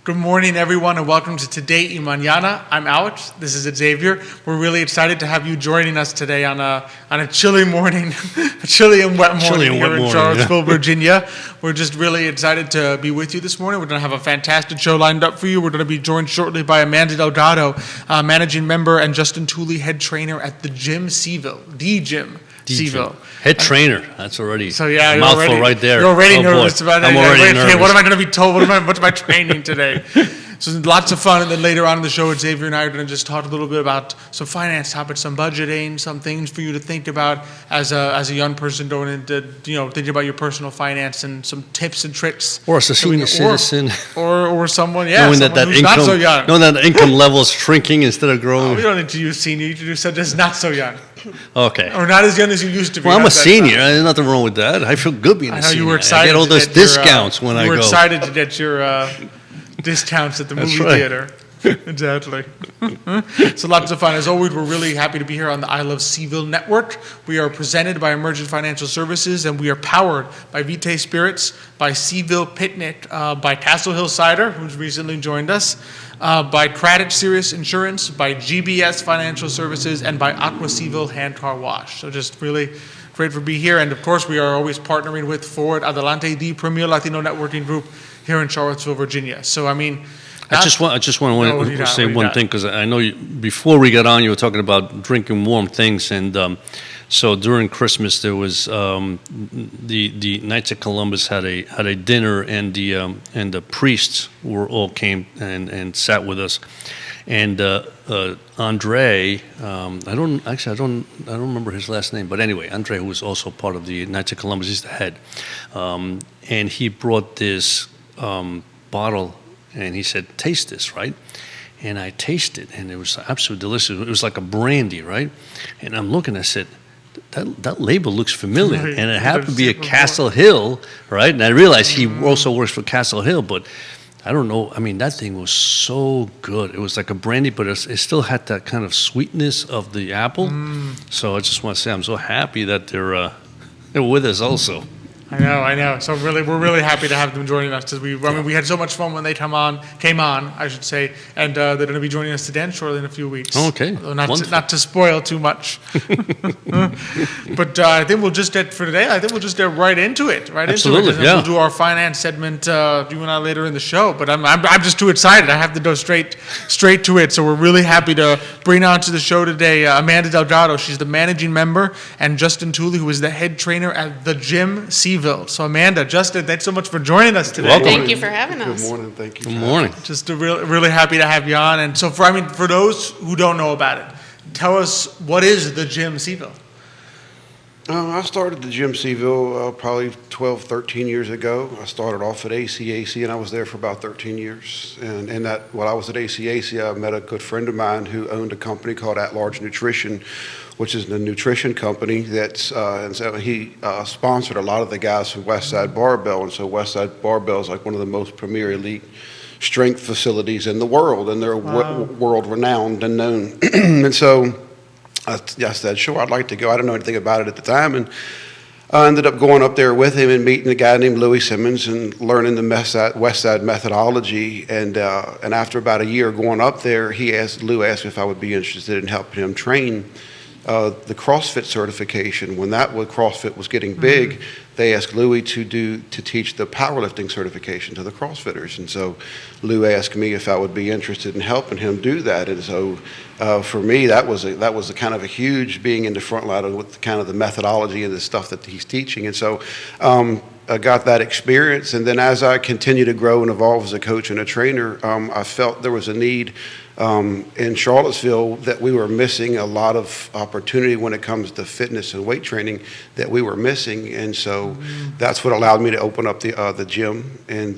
Good morning, everyone, and welcome to Today y Mañana. I'm Alex. This is Xavier. We're really excited to have you joining us today on a chilly morning, a chilly and wet morning here in Charlottesville, Virginia. We're just really excited to be with you this morning. We're going to have a fantastic show lined up for you. We're going to be joined shortly by Amanda Delgado, managing member, and Justin Tooley, head trainer at the Gym CVille, the Gym CVille. Head trainer. That's already so yeah, a mouthful right there. You're already nervous about it. I'm already nervous. Okay, what am I going to be told? What's my training today? So lots of fun, and then later on in the show, Xavier and I are going to just talk a little bit about some finance topics, some budgeting, some things for you to think about as a young person going into, thinking about your personal finance, and some tips and tricks. Or as a senior citizen. Or someone, knowing someone that who's income, not so young. Knowing that income level is shrinking instead of growing. We don't need to use senior. You can do something that's not so young. Okay. Or not as young as you used to be. Well, I'm a senior. There's nothing wrong with that. I feel good being a senior. You were excited. I get all those discounts when I go. You were excited to get your discounts at the movie theater. Exactly. So lots of fun. As always, we're really happy to be here on the I Love CVille Network. We are presented by Emergent Financial Services, and we are powered by Vitae Spirits, by CVille Picnic, by Castle Hill Cider, who's recently joined us, by Craddock Serious Insurance, by GBS Financial Services, and by Aqua CVille Hand Car Wash. So just really great to be here. And of course, we are always partnering with Ford Adelante, the premier Latino networking group here in Charlottesville, Virginia. So, I just want to say one thing, because I know before we got on, you were talking about drinking warm things, and so during Christmas there was the Knights of Columbus had a dinner, and the priests all came and sat with us, and Andre, I don't remember his last name, but anyway, Andre, who was also part of the Knights of Columbus, he's the head, and he brought this bottle. And he said, "Taste this," right? And I tasted, and it was absolutely delicious. It was like a brandy, right? And I'm looking, I said, that label looks familiar. Right. And it happened to be a Castle Hill, right? And I realized he also works for Castle Hill, but I don't know. I mean, that thing was so good. It was like a brandy, but it still had that kind of sweetness of the apple. So I just want to say I'm so happy that they're with us also. I know. So we're really happy to have them joining us, because we had so much fun when they came on, I should say, and they're going to be joining us today shortly in a few weeks. Okay. Not to spoil too much. But I think we'll just get right into it. Absolutely, into it. We'll do our finance segment, you and I, later in the show. But I'm just too excited. I have to go straight to it. So we're really happy to bring on to the show today Amanda Delgado. She's the managing member, and Justin Tooley, who is the head trainer at the Gym CVille. So Amanda, Justin, thanks so much for joining us today. Welcome. Thank you for having us. Good morning. Thank you. Good morning. Just really happy to have you on. And so for those who don't know about it, tell us, what is the Gym CVille? I started the Gym CVille probably 12, 13 years ago. I started off at ACAC, and I was there for about 13 years. And while I was at ACAC, I met a good friend of mine who owned a company called At Large Nutrition, which is a nutrition company and so he sponsored a lot of the guys from Westside Barbell. And so Westside Barbell is like one of the most premier elite strength facilities in the world, and they're world renowned and known. And so I said, sure, I'd like to go. I didn't know anything about it at the time, and I ended up going up there with him and meeting a guy named Louis Simmons and learning the Westside methodology. And after about a year going up there, Lou asked me if I would be interested in helping him train the CrossFit certification. When CrossFit was getting big, they asked Louis to teach the powerlifting certification to the CrossFitters. And so Lou asked me if I would be interested in helping him do that. And so for me, that was a kind of a huge, being in the front line with kind of the methodology and the stuff that he's teaching. And so I got that experience. And then as I continued to grow and evolve as a coach and a trainer, I felt there was a need in Charlottesville that we were missing a lot of opportunity when it comes to fitness and weight training that we were missing. And so that's what allowed me to open up the gym and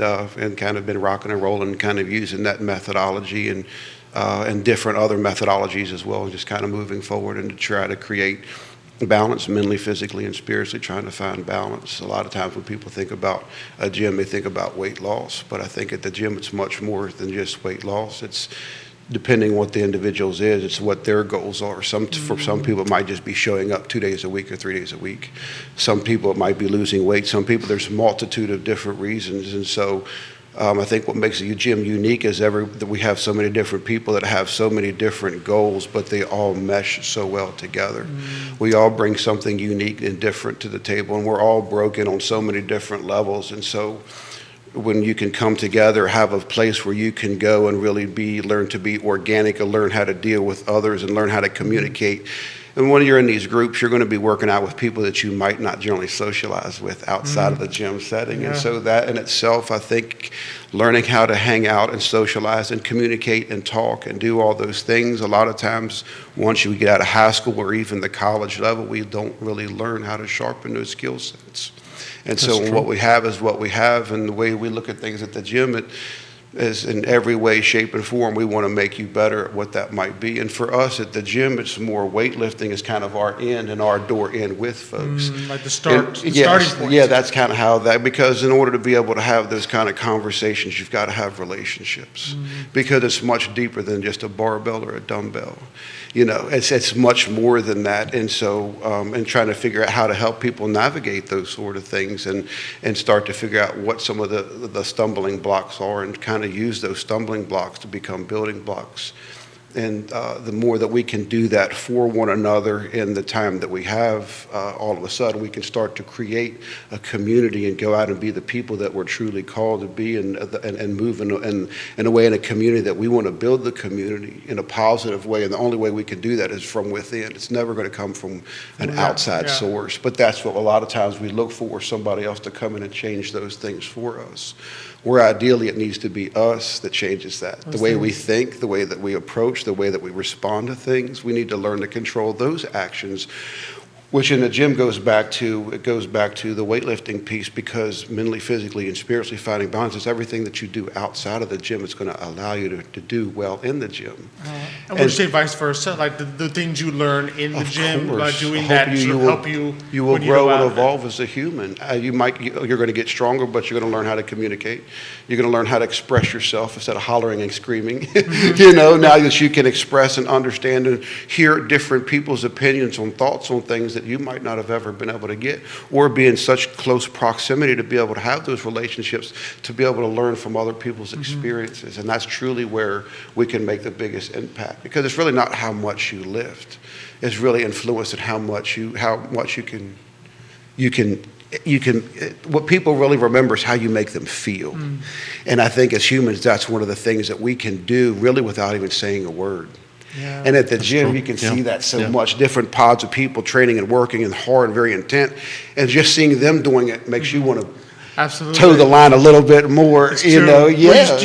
kind of been rocking and rolling, kind of using that methodology and different other methodologies as well, and just kind of moving forward and to try to create balance mentally, physically, and spiritually, trying to find balance. A lot of times when people think about a gym, they think about weight loss, but I think at the gym it's much more than just weight loss. It's depending what the individual's is, it's what their goals are. For some people, it might just be showing up 2 days a week or 3 days a week. Some people, it might be losing weight. Some people, there's a multitude of different reasons. And so I think what makes the gym unique is that we have so many different people that have so many different goals, but they all mesh so well together. We all bring something unique and different to the table, and we're all broken on so many different levels. And so when you can come together, have a place where you can go and really learn to be organic and learn how to deal with others and learn how to communicate. And when you're in these groups, you're going to be working out with people that you might not generally socialize with outside of the gym setting. And so that in itself, I think learning how to hang out and socialize and communicate and talk and do all those things, a lot of times once you get out of high school or even the college level, we don't really learn how to sharpen those skill sets. And so what we have is what we have, and the way we look at things at the gym, it is in every way, shape, and form, we want to make you better at what that might be. And for us at the gym, it's more weightlifting is kind of our end and our door in with folks. Like the starting point. Yeah, that's kind of how that, because in order to be able to have those kind of conversations, you've got to have relationships, because it's much deeper than just a barbell or a dumbbell. You know, it's much more than that. And so, and trying to figure out how to help people navigate those sort of things and start to figure out what some of the stumbling blocks are and kind of use those stumbling blocks to become building blocks. And the more that we can do that for one another in the time that we have, all of a sudden we can start to create a community and go out and be the people that we're truly called to be and move in a way in a community that we want to build the community in a positive way. And the only way we can do that is from within. It's never going to come from an outside source. But that's what a lot of times we look for, somebody else to come in and change those things for us. Where ideally it needs to be us that changes that. The way we think, the way that we approach, the way that we respond to things. We need to learn to control those actions, which in the gym goes back to the weightlifting piece, because mentally, physically, and spiritually fighting balance is everything that you do outside of the gym. It's going to allow you to do well in the gym. And would you say vice versa? Like the things you learn in the gym by doing that help you. You will grow and evolve as a human. You're going to get stronger, but you're going to learn how to communicate. You're going to learn how to express yourself instead of hollering and screaming. You know, now that you can express and understand and hear different people's opinions on thoughts on things that you might not have ever been able to get, or be in such close proximity to be able to have those relationships, to be able to learn from other people's experiences. And that's truly where we can make the biggest impact, because it's really not how much you lift. It's really influenced at how much you can what people really remember is how you make them feel. And I think as humans, that's one of the things that we can do really without even saying a word. Yeah. And at the gym, you can see that so much. Different pods of people training and working and hard and very intent. And just seeing them doing it makes you want to toe the line a little bit more. It's you true. know, yeah.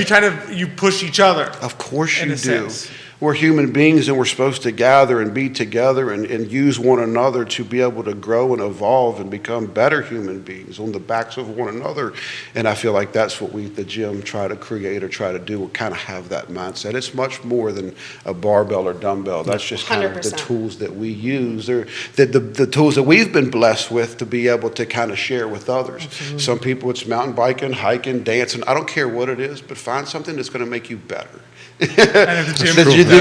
You push each other. Of course you do. Sense. We're human beings, and we're supposed to gather and be together and use one another to be able to grow and evolve and become better human beings on the backs of one another. And I feel like that's what we at the gym try to create or try to do, or kind of have that mindset. It's much more than a barbell or dumbbell. That's just kind 100%. Of the tools that we use, or the tools that we've been blessed with to be able to kind of share with others. Absolutely. Some people, it's mountain biking, hiking, dancing. I don't care what it is, but find something that's going to make you better. You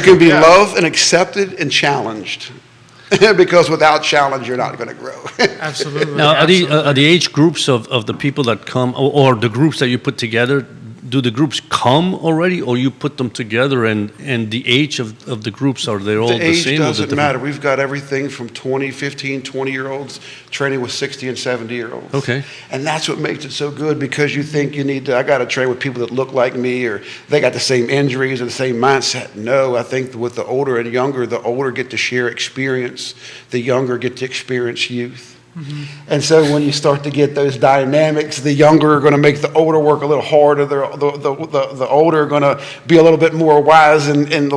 can be loved and accepted and challenged, because without challenge, you're not going to grow. Absolutely. Now, are the age groups of the people that come, or the groups that you put together, do the groups come already, or you put them together, and the age of the groups, are they all the same? The age doesn't matter. We've got everything from 15, 20-year-olds training with 60 and 70-year-olds. Okay. And that's what makes it so good, because you think I got to train with people that look like me, or they got the same injuries and the same mindset. No, I think with the older and younger, the older get to share experience, the younger get to experience youth. And so when you start to get those dynamics, the younger are going to make the older work a little harder. The older are going to be a little bit more wise in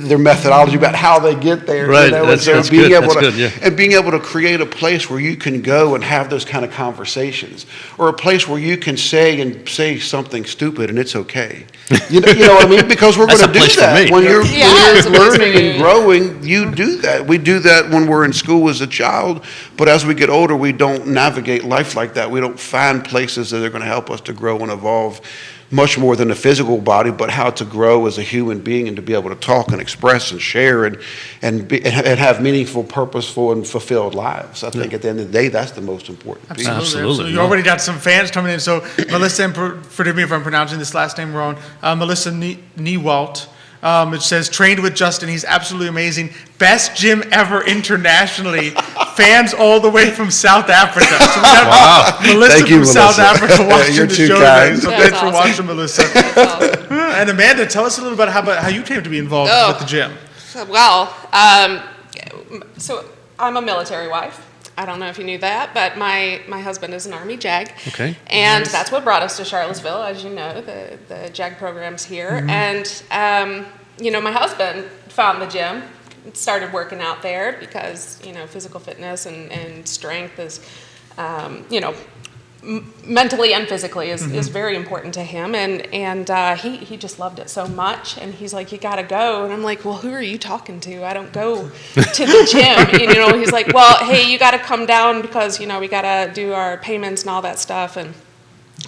their methodology about how they get there. Right, you know? that's being good. Able that's to, good, yeah. And being able to create a place where you can go and have those kind of conversations, or a place where you can say something stupid and it's okay. You know what I mean? Because we're going to do that when you're learning and growing. You do that. We do that when we're in school as a child, but as we get older, we don't navigate life like that. We don't find places that are going to help us to grow and evolve. much more than the physical body, but how to grow as a human being and to be able to talk and express and share and have meaningful, purposeful, and fulfilled lives. I think at the end of the day, that's the most important piece. Absolutely. You already got some fans coming in. So Melissa, and forgive me if I'm pronouncing this last name wrong, Melissa Niewalt. It says, trained with Justin. He's absolutely amazing. Best gym ever internationally. Fans all the way from South Africa. So we got Melissa from South Africa watching the show today. So thanks for watching, Melissa. And Amanda, tell us a little bit about how you came to be involved with the gym. Well, so I'm a military wife. I don't know if you knew that, but my husband is an Army JAG. Okay. And that's what brought us to Charlottesville, as you know, the JAG program's here. And, my husband found the gym, started working out there because, physical fitness and strength is, mentally and physically is very important to him, and he just loved it so much, and he's like, you gotta go, and I'm like, well, who are you talking to? I don't go to the gym. And, he's like, well, hey, you gotta come down because we gotta do our payments and all that stuff, and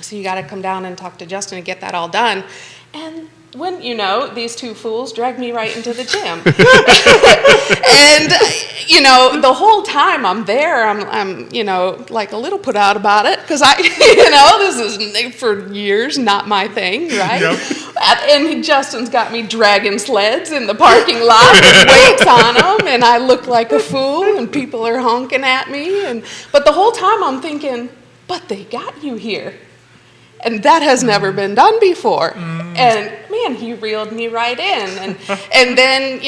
so you gotta come down and talk to Justin and get that all done. And wouldn't you know, these two fools dragged me right into the gym. And, the whole time I'm there, I'm like a little put out about it because this is for years not my thing, right? Yep. And Justin's got me dragging sleds in the parking lot with weights on them, and I look like a fool, and people are honking at me. But the whole time I'm thinking, but they got you here. And that has never been done before. And man, he reeled me right in. And then,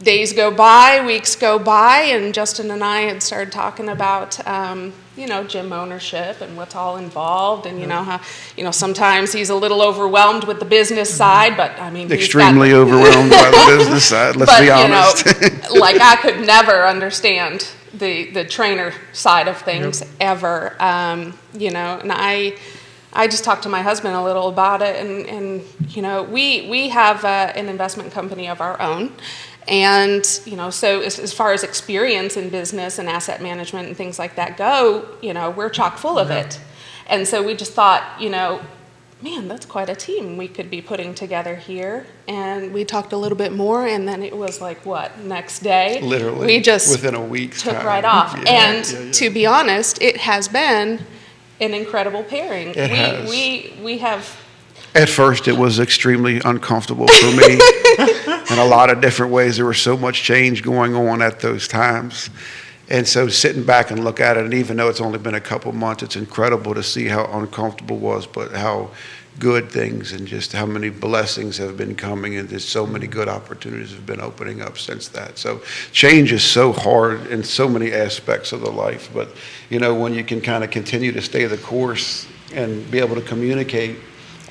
days go by, weeks go by, and Justin and I had started talking about, gym ownership and what's all involved. And, how, sometimes he's a little overwhelmed with the business side, but I mean, extremely overwhelmed by the business side, let's be honest. Like I could never understand the trainer side of things ever, and I just talked to my husband a little about it, and we have an investment company of our own, and so as far as experience in business and asset management and things like that go, we're chock full of it, and so we just thought, man, that's quite a team we could be putting together here. And we talked a little bit more, and then it was like, next day? Literally, we just within a week's took time. right off. To be honest, it has been an incredible pairing. It has. We have... At first, it was extremely uncomfortable for me in a lot of different ways. There was so much change going on at those times. And so sitting back and look at it, and even though it's only been a couple months, it's incredible to see how uncomfortable it was, but how good things and just how many blessings have been coming, and there's so many good opportunities have been opening up since that. So change is so hard in so many aspects of the life, but when you can kind of continue to stay the course and be able to communicate,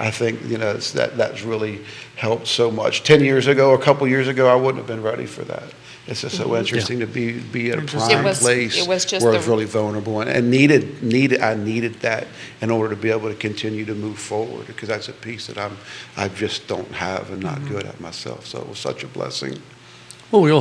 I think that's really helped so much. A couple years ago, I wouldn't have been ready for that. It's just so interesting to be at a prime place where it's really vulnerable, and I needed that in order to be able to continue to move forward, because that's a piece that I just don't have and not good at myself. So it was such a blessing. Well, we all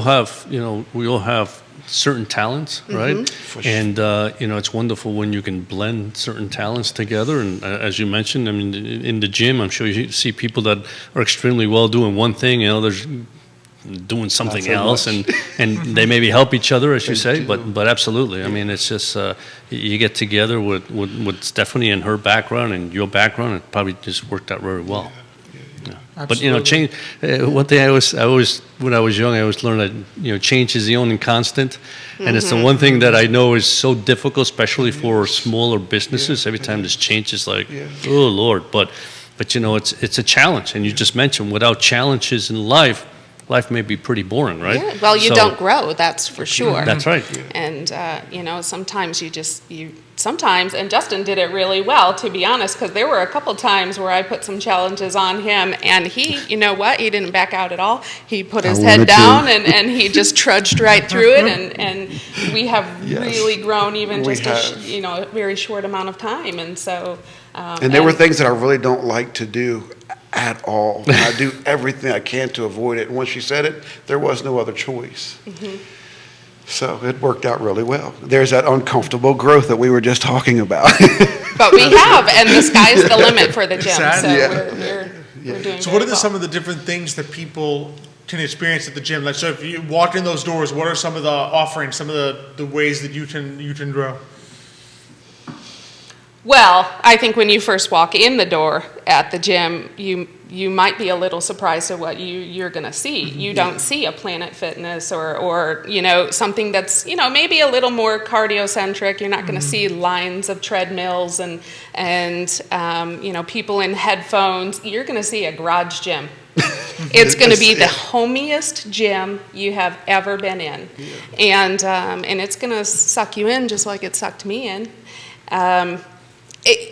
have certain talents, right? For sure. And it's wonderful when you can blend certain talents together. And as you mentioned, I mean, in the gym, I'm sure you see people that are extremely well doing one thing, and others doing something else, and they maybe help each other, as you say, but absolutely. I mean, it's just you get together with Stephanie and her background and your background, it probably just worked out very well. Yeah. But change. One thing I always when I was young, I always learned that change is the only constant, and it's the one thing that I know is so difficult, especially for smaller businesses. Every time there's change, it's like, oh Lord. But it's a challenge, and you just mentioned without challenges in life may be pretty boring, right? Yeah. Well, you don't grow, that's for sure. That's right. And sometimes sometimes, and Justin did it really well, to be honest, because there were a couple times where I put some challenges on him, and he, he didn't back out at all. He put his head down, and he just trudged right through it, and we have really grown even just a very short amount of time, and so. And there were things that I really don't like to do at all. And I do everything I can to avoid it. And once she said it, there was no other choice. So it worked out really well. There's that uncomfortable growth that we were just talking about. But we have, and the sky's the limit for the gym. Exactly. So Yeah. we're doing So what are very some well. of the different things that people can experience at the gym? Like, so if you walk in those doors, what are some of the offerings, some of the ways that you can grow? Well, I think when you first walk in the door at the gym, you might be a little surprised at what you're going to see. You don't see a Planet Fitness or something that's maybe a little more cardio-centric. You're not going to see lines of treadmills and people in headphones. You're going to see a garage gym. It's going to be the homiest gym you have ever been in, and it's going to suck you in just like it sucked me in.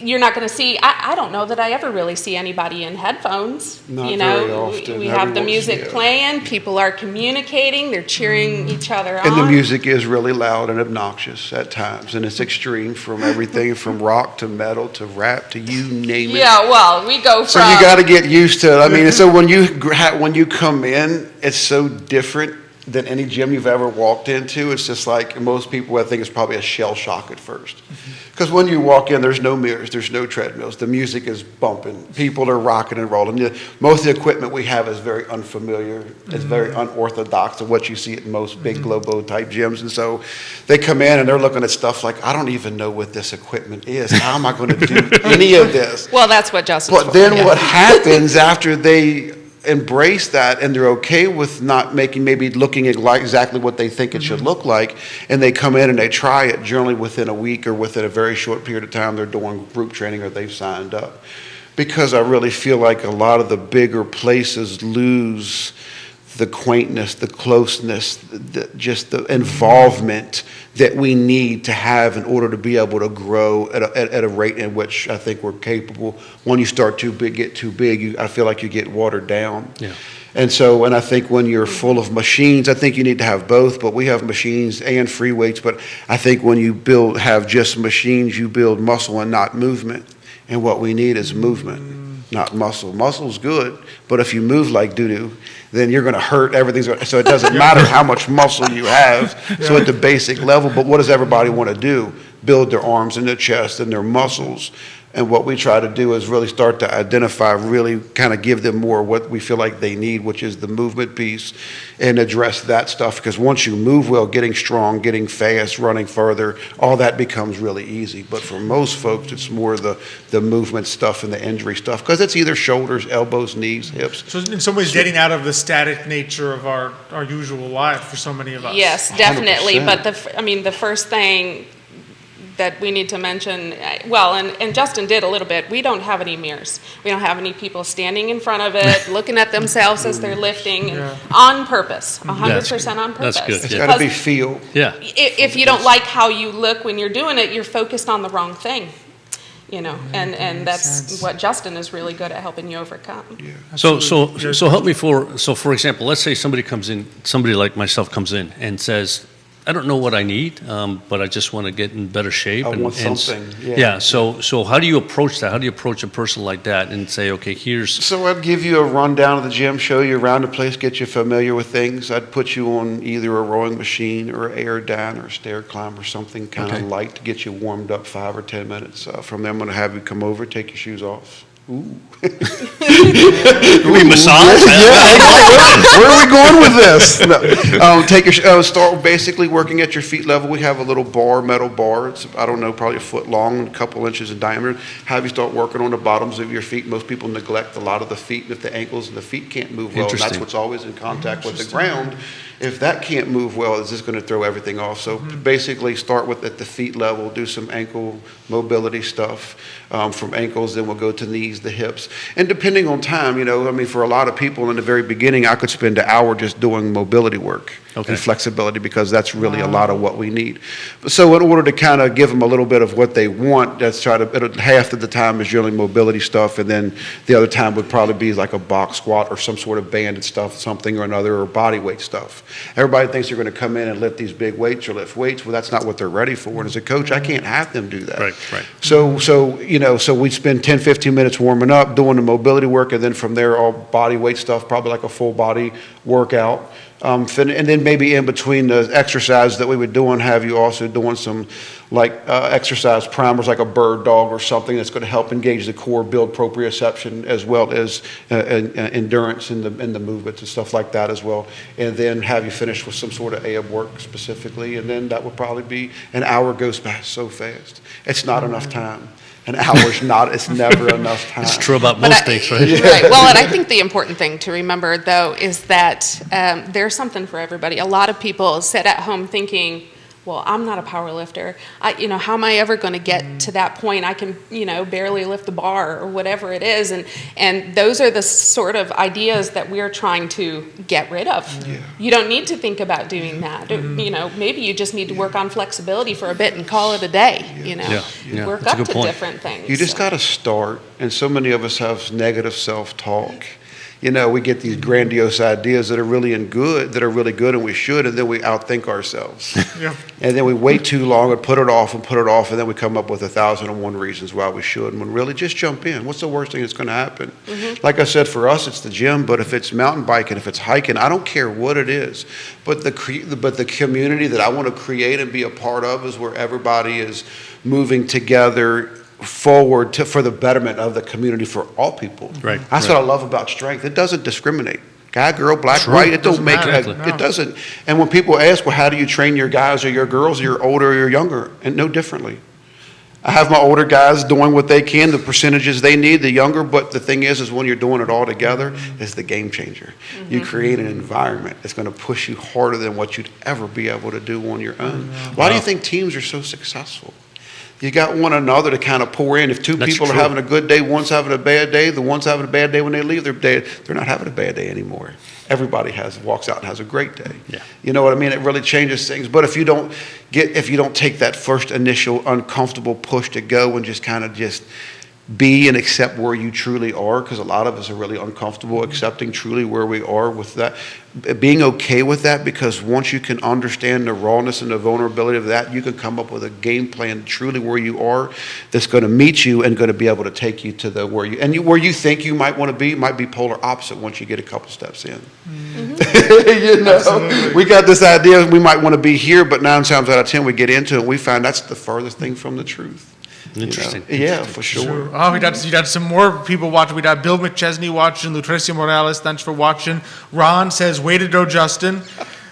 You're not going to see. I don't know that I ever really see anybody in headphones. Not very often. We have the music playing. People are communicating. They're cheering each other on. And the music is really loud and obnoxious at times, and it's extreme from everything from rock to metal to rap to you name it. Yeah, well, we go from. So you got to get used to it. I mean, so when you come in, it's so different than any gym you've ever walked into. It's just like most people, I think it's probably a shell shock at first. Because when you walk in, there's no mirrors, there's no treadmills, the music is bumping, people are rocking and rolling. Most of the equipment we have is very unfamiliar, it's very unorthodox to what you see at most big Globo type gyms. And so they come in and they're looking at stuff like, I don't even know what this equipment is. How am I going to do any of this? Well, that's what Justin's But then what happens after they embrace that and they're okay with not maybe looking at exactly what they think it should look like, and they come in and they try it, generally within a week or within a very short period of time they're doing group training or they've signed up. Because I really feel like a lot of the bigger places lose the quaintness, the closeness, just the involvement that we need to have in order to be able to grow at a rate in which I think we're capable. When you start to get too big, I feel like you get watered down. Yeah. And I think when you're full of machines, I think you need to have both, but we have machines and free weights. But I think when you have just machines, you build muscle and not movement. And what we need is movement, not muscle. Muscle's good, but if you move like doo-doo, then you're going to hurt. So it doesn't matter how much muscle you have. So at the basic level, but what does everybody want to do? Build their arms and their chest and their muscles. And what we try to do is really start to identify, really kind of give them more what we feel like they need, which is the movement piece, and address that stuff. Because once you move well, getting strong, getting fast, running further, all that becomes really easy. But for most folks, it's more the movement stuff and the injury stuff, because it's either shoulders, elbows, knees, hips. So in some ways, getting out of the static nature of our usual life for so many of us. Yes, definitely. 100%. But the first thing that we need to mention, and Justin did a little bit, we don't have any mirrors. We don't have any people standing in front of it, looking at themselves as they're lifting, on purpose, 100% on purpose. That's good. It's got to be feel. Yeah. If you don't like how you look when you're doing it, you're focused on the wrong thing. And that's what Justin is really good at helping you overcome. Yeah. So help me for example, let's say somebody like myself comes in and says, I don't know what I need, but I just want to get in better shape. I want something. Yeah. So how do you approach that? How do you approach a person like that and say, okay, here's. So I'd give you a rundown of the gym, show you around the place, get you familiar with things. I'd put you on either a rowing machine or an air down or a stair climb or something kind of light to get you warmed up 5 or 10 minutes. From there, I'm going to have you come over, take your shoes off. Ooh. We massage? Where are we going with this? No. Start basically working at your feet level. We have a little metal bar. It's, I don't know, probably a foot long, a couple inches in diameter. Have you start working on the bottoms of your feet. Most people neglect a lot of the feet, and if the ankles and the feet can't move well, and that's what's always in contact with the ground. If that can't move well, it's just going to throw everything off. So basically start with at the feet level, do some ankle mobility stuff. From ankles, then we'll go to knees, the hips. And depending on time, for a lot of people in the very beginning, I could spend an hour just doing mobility work and flexibility, because that's really a lot of what we need. So in order to kind of give them a little bit of what they want, half of the time is generally mobility stuff, and then the other time would probably be like a box squat or some sort of banded stuff, something or another, or body weight stuff. Everybody thinks they're going to come in and lift these big weights or lift weights. Well, that's not what they're ready for. And as a coach, I can't have them do that. Right. So we spend 10, 15 minutes warming warming up, doing the mobility work, and then from there, all body weight stuff, probably like a full body workout. And then maybe in between the exercise that we would do and have you also doing some like exercise primers like a bird dog or something that's going to help engage the core, build proprioception as well as endurance in the movements and stuff like that as well. And then have you finish with some sort of ab work specifically. And then that would probably be an hour goes by so fast. It's not enough time. An hour's not, it's never enough time. It's true about most things, right? Yeah. Right. Well, and I think the important thing to remember, though, is that there's something for everybody. A lot of people sit at home thinking, well, I'm not a power lifter. How am I ever going to get to that point? I can, barely lift the bar or whatever it is. And those are the sort of ideas that we're trying to get rid of. Yeah. You don't need to think about doing that. Maybe you just need to work on flexibility for a bit and call it a day, Work up to different things. You just got to start. And so many of us have negative self-talk. We get these grandiose ideas that are really good, and we should, and then we outthink ourselves. Yeah. And then we wait too long and put it off, and then we come up with 1,001 reasons why we should. When really, just jump in. What's the worst thing that's going to happen? Mm-hmm. Like I said, for us, it's the gym, but if it's mountain biking, if it's hiking, I don't care what it is. But the community that I want to create and be a part of is where everybody is moving together forward for the betterment of the community for all people. Right. That's what I love about strength. It doesn't discriminate. Guy, girl, black, white. It don't make it doesn't. And when people ask, well, how do you train your guys or your girls? You're older or you're younger, and no differently. I have my older guys doing what they can, the percentages they need, the younger. But the thing is when you're doing it all together, it's the game changer. Mm-hmm. You create an environment that's going to push you harder than what you'd ever be able to do on your own. Why do you think teams are so successful? You got one another to kind of pour in. If two people are having a good day, one's having a bad day, the one's having a bad day when they leave their day, they're not having a bad day anymore. Everybody walks out and has a great day. Yeah. You know what I mean? It really changes things. But if you don't take that first initial uncomfortable push to go and just kind of just be and accept where you truly are, because a lot of us are really uncomfortable accepting truly where we are with that, being okay with that, because once you can understand the rawness and the vulnerability of that, you can come up with a game plan truly where you are that's going to meet you and going to be able to take you to where you think you might want to be might be polar opposite once you get a couple steps in. Mm-hmm. We got this idea we might want to be here, but 9 times out of 10 we get into it and we find that's the furthest thing from the truth. Interesting. Yeah, for sure. Oh, we got some more people watching. We got Bill McChesney watching. Lucrecia Morales, thanks for watching. Ron says, way to go, Justin.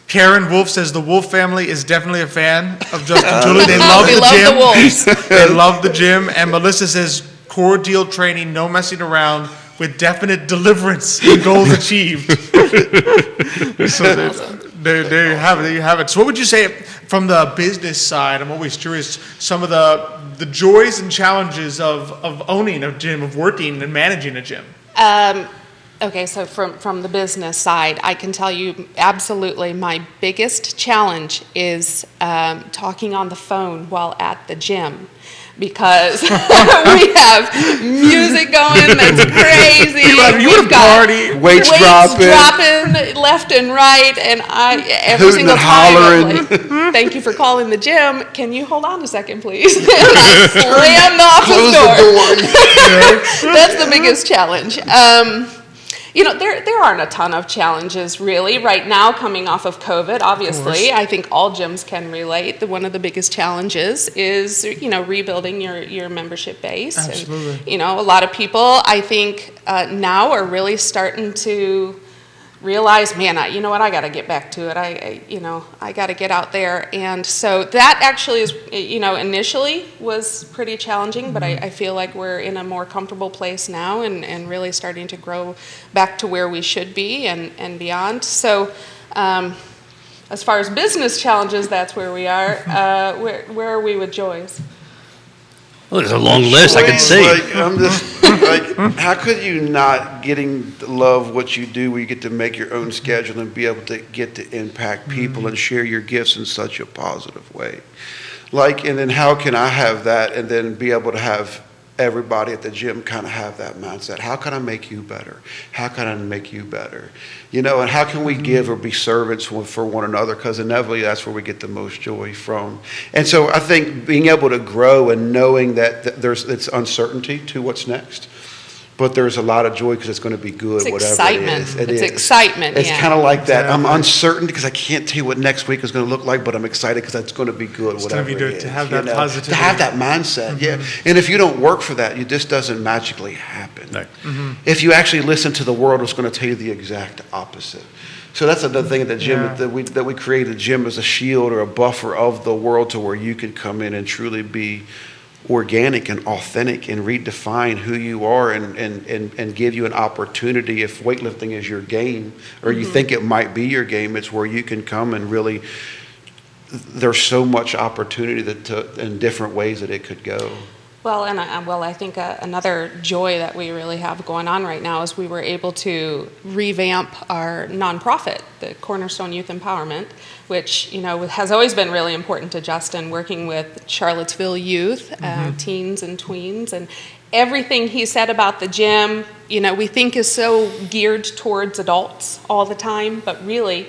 Karen Wolf says the Wolf family is definitely a fan of Justin Tooley. They love the gym. The Wolves. They love the gym. And Melissa says, core deal training, no messing around, with definite deliverance and goals achieved. So there you have it. So what would you say from the business side? I'm always curious, some of the joys and challenges of owning a gym, of working and managing a gym. Okay, so from the business side, I can tell you absolutely my biggest challenge is talking on the phone while at the gym. Because we have music going that's crazy. We've got party, weights dropping left and right, and every single time I'm like, thank you for calling the gym. Can you hold on a second, please? And I slam the office door. That's the biggest challenge. There aren't a ton of challenges really right now coming off of COVID. Obviously, I think all gyms can relate. One of the biggest challenges is rebuilding your membership base. Absolutely. And, a lot of people I think now are really starting to realize, man, I got to get back to it. I got to get out there. And so that actually is, initially was pretty challenging, but I feel like we're in a more comfortable place now and really starting to grow back to where we should be and beyond. So as far as business challenges, that's where we are. Where are we with joys? Well, there's a long list, I can see. I'm just how could you not getting to love what you do where you get to make your own schedule and be able to get to impact people and share your gifts in such a positive way? And then how can I have that and then be able to have everybody at the gym kind of have that mindset? How can I make you better? How can I make you better? And how can we give or be servants for one another? Because inevitably that's where we get the most joy from. And so I think being able to grow and knowing that it's uncertainty to what's next. but there's a lot of joy because it's going to be good, It's whatever excitement. it is. It's excitement, It's yeah. kind of like that. I'm Exactly. uncertain because I can't tell you what next week is going to look like, but I'm excited because it's going to be good, It's whatever gonna be it good is. to have you that know? positivity. To have that mindset, yeah. And if you don't work for that, this doesn't magically happen. Right. If you actually listen to the world, it's going to tell you the exact opposite. So that's another thing at the gym, Yeah. that we created the gym as a shield or a buffer of the world to where you could come in and truly be organic and authentic and redefine who you are and give you an opportunity. If weightlifting is your game or you think it might be your game, it's where you can come and really, there's so much opportunity in different ways that it could go. Well, and I think another joy that we really have going on right now is we were able to revamp our nonprofit, the Cornerstone Youth Empowerment, which has always been really important to Justin, working with Charlottesville youth, teens and tweens, and everything he said about the gym, we think is so geared towards adults all the time, but really,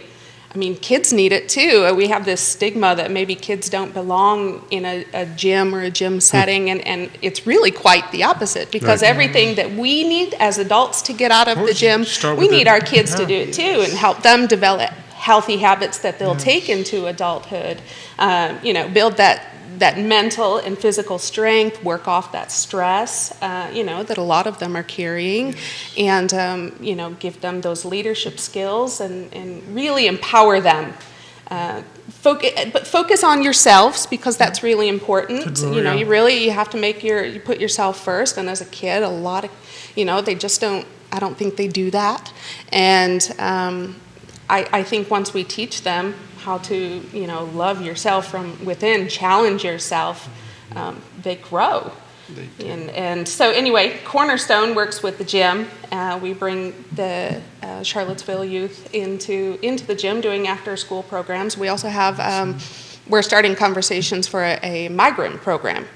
kids need it too. We have this stigma that maybe kids don't belong in a gym or a gym setting, and it's really quite the opposite, because everything that we need as adults to get out of the gym, we need our kids to do it too, and help them develop healthy habits that they'll take into adulthood, build that mental and physical strength, work off that stress, that a lot of them are carrying, and, give them those leadership skills and really empower them. But focus on yourselves, because that's really important. You have to you put yourself first. And as a kid, a lot of, they just don't, I don't think they do that. And I think once we teach them how to, love yourself from within, challenge yourself, they grow. And so anyway, Cornerstone works with the gym. We bring the Charlottesville youth into the gym doing after-school programs. We also have, we're starting conversations for a migrant program.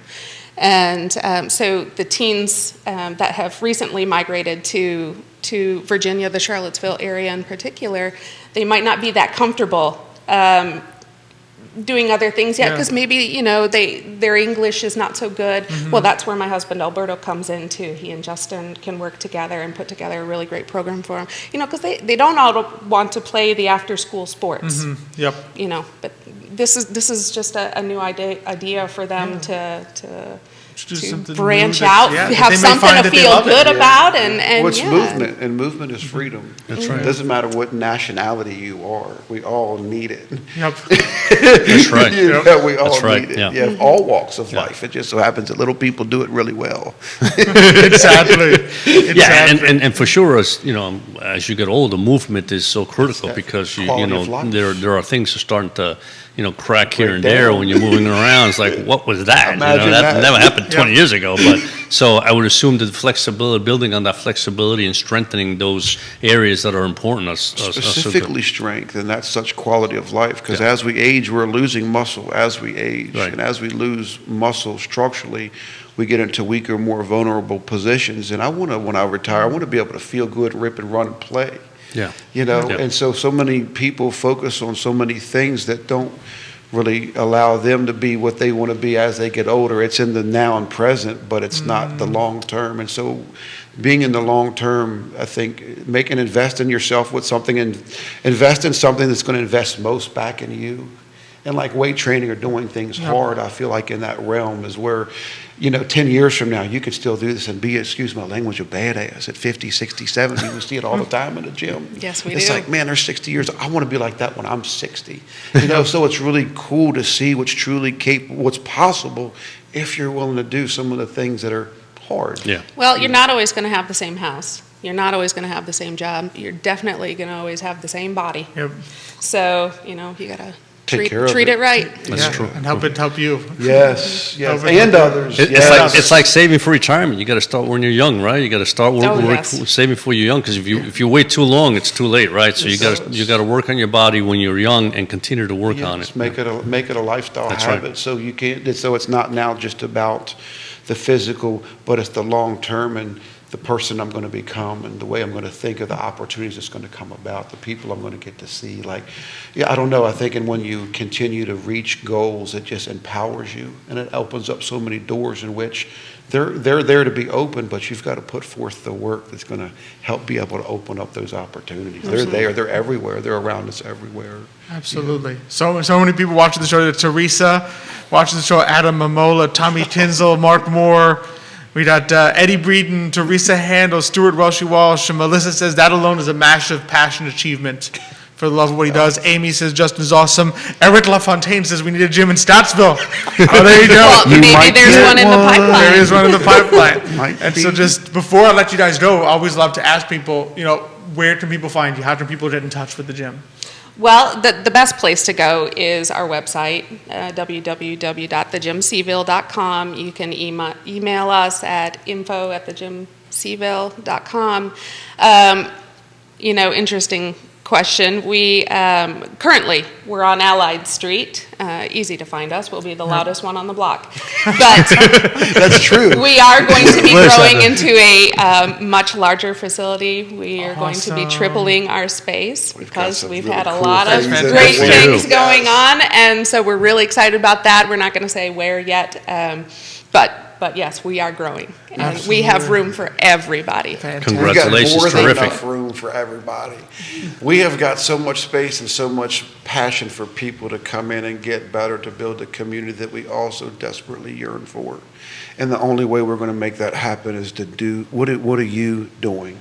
And so the teens that have recently migrated to Virginia, the Charlottesville area in particular, they might not be that comfortable doing other things yet, because maybe their English is not so good. Well, that's where my husband Alberto comes in too. He and Justin can work together and put together a really great program for them. Because they don't all want to play the after school sports. Yep. But this is just a new idea for them to branch out, have something to feel good about, and What's movement, and movement is freedom. That's right. It doesn't matter what nationality you are. We all need it. Yep. That's right. We all That's right, need it. yeah. Yeah, all walks of life. It just so happens that little people do it really well. Exactly. And for sure, as you get older, movement is so critical, because quality of life. there are things that are starting to crack here Break and there down. when you're moving around. It's like, what was that? Imagine that that. never happened 20 years ago. But so I would assume that flexibility, building on that flexibility and strengthening those areas that are important, are so good. Specifically strength, and that's such quality of life, because as we age, we're losing muscle as we age. Right. And as we lose muscle structurally, we get into weaker, more vulnerable positions. And when I retire, I want to be able to feel good, rip and run and play. Yeah. And so many people focus on so many things that don't really allow them to be what they want to be as they get older. It's in the now and present, but it's not the long term. And so being in the long term, I think, invest in yourself with something, and invest in something that's going to invest most back in you. And like weight training or doing things hard, I feel like in that realm is where, 10 years from now, you can still do this and be, excuse my language, a badass at 50, 60, 70. We see it all the time in the gym. Yes, we It's do. like, man, there's 60 years. I want to be like that when I'm 60. So it's really cool to see what's truly capable, what's possible if you're willing to do some of the things that are hard. Yeah. Well, you're not always going to have the same house. You're not always going to have the same job. You're definitely going to always have the same body. Yep. So, you got to Take care of treat it right. That's true. And help you. Yes, Over and others. It's like saving for retirement. You got to start when you're young, right? You got to start yes. saving for you're young, because if you wait too long, it's too late, right? So you got to work on your body when you're young and continue to work on it. Make it a lifestyle That's habit. right. So you can't. So it's not now just about the physical, but it's the long term and the person I'm going to become, and the way I'm going to think of the opportunities that's going to come about, the people I'm going to get to see. I don't know. I think, and when you continue to reach goals, it just empowers you, and it opens up so many doors in which they're there to be open, but you've got to put forth the work that's going to help be able to open up those opportunities. They're there. They're everywhere. They're around us everywhere. Absolutely. So many people watching the show. Teresa, watching the show, Adam Mamola, Tommy Tinsel, Mark Moore. We got Eddie Breeden, Teresa Handel, Stuart Welshie Walsh, and Melissa says that alone is a massive passion achievement for the love of what he does. Amy says Justin is awesome. Eric LaFontaine says we need a gym in Scottsville. Oh, there you go. Well, maybe there's one in the pipeline. There is one in the pipeline. And so just before I let you guys go, I always love to ask people, where can people find you? How can people get in touch with the gym? Well, the best place to go is our website, www.thegymseaville.com. You can email us at info@thegymseaville.com. Interesting question. We currently we're on Allied Street. Easy to find us. We'll be the loudest one on the block. But that's true. We are going to be growing into a much larger facility. We are going to be tripling our space because we've had a lot of great things going on, and so we're really excited about that. We're not going to say where yet, but yes, we are growing, and we have room for everybody. Fantastic. Congratulations, we've got more terrific. than enough room for everybody. We have got so much space and so much passion for people to come in and get better, to build a community that we also desperately yearn for. And the only way we're going to make that happen is to do, what are you doing?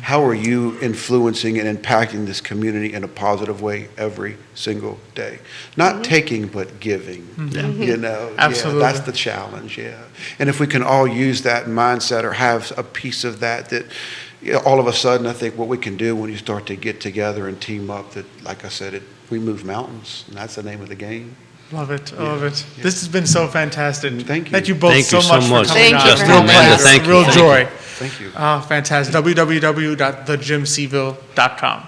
How are you influencing and impacting this community in a positive way every single day? Not taking, but giving. Absolutely. That's the challenge, And if we can all use that mindset or have a piece of that all of a sudden, I think what we can do when you start to get together and team up, that, like I said, we move mountains, and that's the name of the game. Love it. Love it. Yeah. This has been so fantastic. Thank you. Thank you both so much for coming on. Thank you. Real pleasure. Thank you. Real joy. Thank you. Oh, fantastic. www.thegymseaville.com.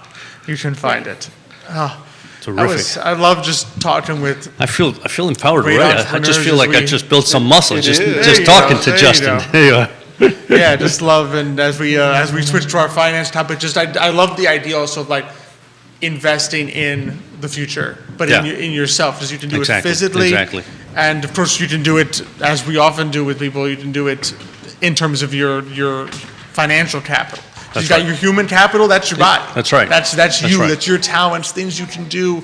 You can find it. Oh, terrific. I love just talking with. I feel empowered already. I just feel like I just built some muscle just talking to Justin. There you are. Yeah, just love, and as we switch to our finance topic, I love the idea also of like investing in the future, but in yourself, because you can do it physically, and of course you can do it, as we often do with people, you can do it in terms of your financial capital. You've got your human capital, that's your body. That's right. That's you, that's your talents, things you can do,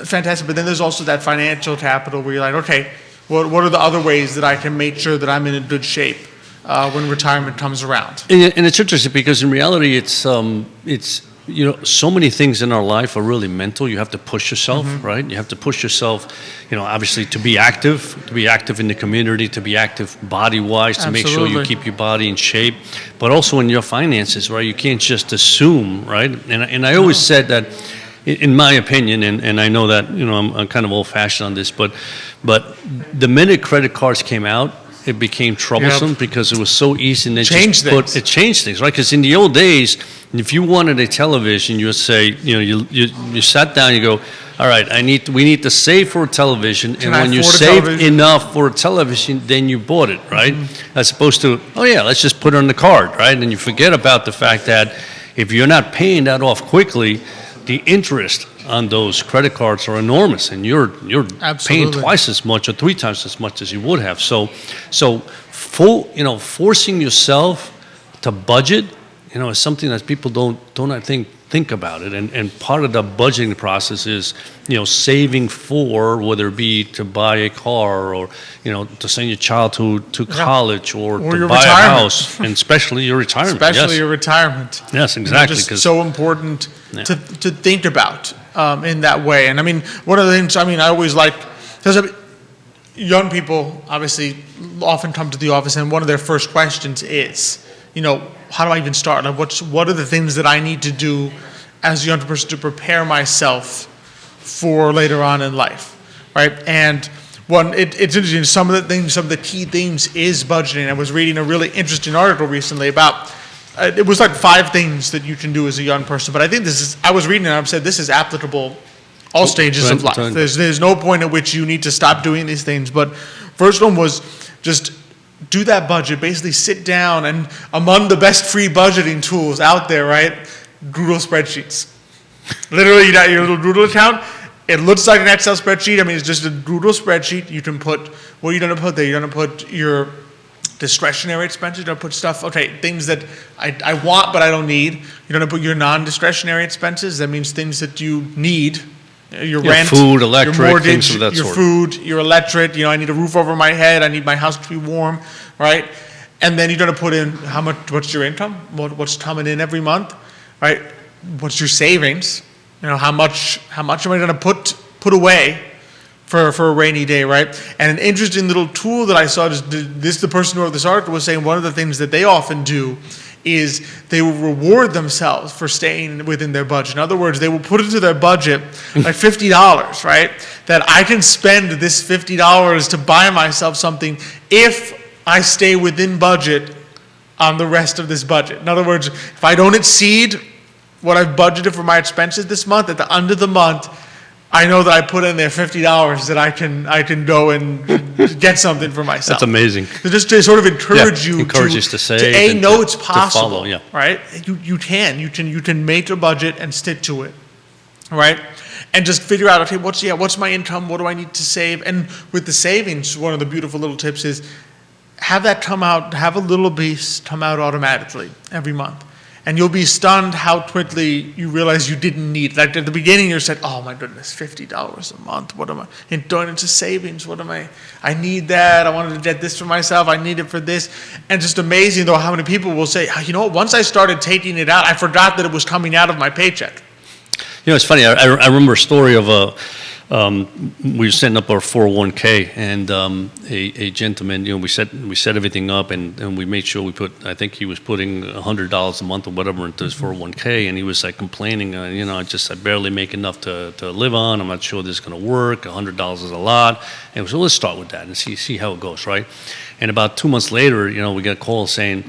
fantastic. But then there's also that financial capital where you're like, okay, what are the other ways that I can make sure that I'm in a good shape when retirement comes around? And it's interesting because in reality, it's so many things in our life are really mental. You have to push yourself, right? You have to push yourself, obviously to be active in the community, to be active body-wise, to make sure you keep your body in shape, but also in your finances, right? You can't just assume, right? And I always said that, in my opinion, and I know that, I'm kind of old-fashioned on this, but the minute credit cards came out, it became troublesome because it was so easy and it changed things, right? Because in the old days, if you wanted a television, you would say, you sat down, you go, all right, we need to save for a television, and when you saved enough for a television, then you bought it, right? As opposed to, let's just put it on the card, right? And you forget about the fact that if you're not paying that off quickly, the interest on those credit cards are enormous, and you're paying twice as much or 3 times as much as you would have. So forcing yourself to budget, is something that people don't I think about it. And part of the budgeting process is, saving for, whether it be to buy a car or, to send your child to college or to buy a house, and especially your retirement. Your retirement. Yes, exactly. Just so important to think about in that way. And I mean, one of the things, I always like, because young people obviously often come to the office and one of their first questions is, how do I even start? Like, what are the things that I need to do as a young person to prepare myself for later on in life, right? And it's interesting. Some of the key things is budgeting. I was reading a really interesting article recently about. It was like 5 things that you can do as a young person, but I think I was reading it and I said this is applicable all stages of life. There's no point at which you need to stop doing these things. But first one was just do that budget, basically sit down, and among the best free budgeting tools out there, right? Google spreadsheets. Literally, you got your little Google account. It looks like an Excel spreadsheet. It's just a Google spreadsheet. You can put, what are you going to put there? You're going to put your discretionary expenses. You're going to put stuff, things that I want but I don't need. You're going to put your non-discretionary expenses. That means things that you need. Your rent, food, electric, your mortgage, things of that your sort. food, your electric. I need a roof over my head. I need my house to be warm, right? And then you're going to put in what's your income? What's coming in every month, right? What's your savings? How much am I going to put away for a rainy day, right? And an interesting little tool that I saw is the person who wrote this article was saying one of the things that they often do is they will reward themselves for staying within their budget. In other words, they will put into their budget like $50, right? That I can spend this $50 to buy myself something if I stay within budget on the rest of this budget. In other words, if I don't exceed what I've budgeted for my expenses this month, at the end of the month, I know that I put in there $50 that I can go and get something for myself. That's amazing. So just to sort of encourage you to save, to know it's possible, to follow, right? You can make a budget and stick to it, right? And just figure out, what's my income? What do I need to save? And with the savings, one of the beautiful little tips is have a little piece come out automatically every month. And you'll be stunned how quickly you realize you didn't need. Like at the beginning, you said, "Oh my goodness, $50 a month. What am I doing into savings? I need that. I wanted to get this for myself. I need it for this." And just amazing though how many people will say, "You know what? Once I started taking it out, I forgot that it was coming out of my paycheck." It's funny. I remember a story of we were setting up our 401k, and a gentleman, we set everything up, and we made sure we put, I think he was putting $100 a month or whatever into his 401k, and he was like complaining, I barely make enough to live on. I'm not sure this is going to work. $100 is a lot. And so let's start with that and see how it goes, right? And about 2 months later, we got a call saying,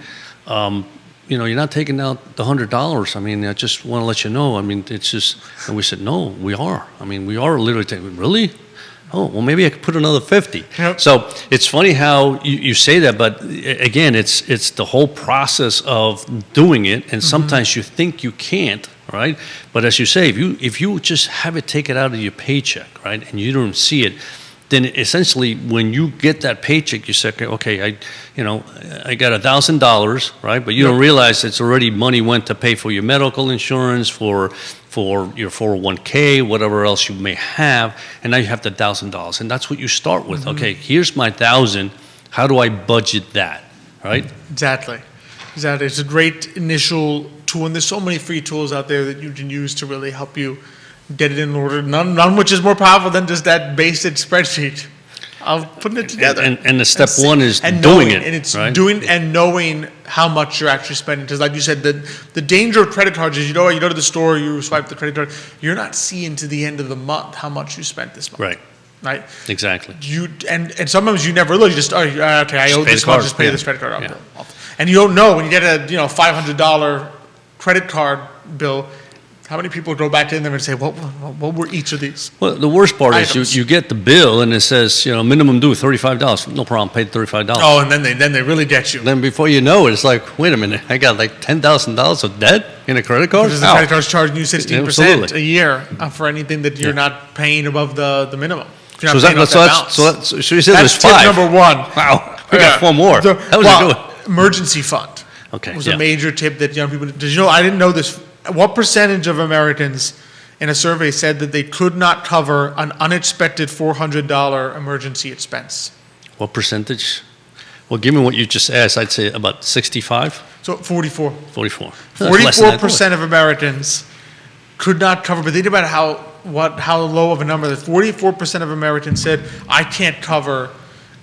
you're not taking out the $100. I just want to let you know. It's just, and we said, no, we are. We are literally taking, really? Oh, well, maybe I could put another 50. Yep. So it's funny how you say that, but again, it's the whole process of doing it, and sometimes you think you can't, right? But as you say, if you just have it taken out of your paycheck, right, and you don't see it, then essentially when you get that paycheck, you say, okay, I got $1,000, right? But you don't realize it's already money went to pay for your medical insurance, for your 401k, whatever else you may have, and now you have the $1,000, and that's what you start with. Okay, here's my $1,000. How do I budget that, right? Exactly. It's a great initial tool, and there's so many free tools out there that you can use to really help you get it in order. None which is more powerful than just that basic spreadsheet of putting it together. And the step one is doing it. And it's right? doing and knowing how much you're actually spending. Because like you said, the danger of credit cards is, you go to the store, you swipe the credit card, you're not seeing to the end of the month how much you spent this month. Right? Exactly. And sometimes you never look. You just, okay, I owe this much, just pay this credit card off. And you don't know when you get a $500 credit card bill, how many people go back in there and say, what were each of these? Well, the worst part items? Is you get the bill and it says, minimum due $35. No problem, pay the $35. Oh, and then they really get you. Then before you know it, it's like, wait a minute, I got like $10,000 of debt in a credit card? Because the credit card's charging you 16% a year for anything that you're not paying above the minimum. So you said there's 5. Tip number 1. Wow, we got 4 more. That was a good one. Emergency fund. Okay. Was a major tip that young people. Did you know? I didn't know this. What percentage of Americans in a survey said that they could not cover an unexpected $400 emergency expense? What percentage? Well, given what you just asked, I'd say about 65. So 44. 44. 44% of Americans could not cover. But think about how low of a number that 44% of Americans said, I can't cover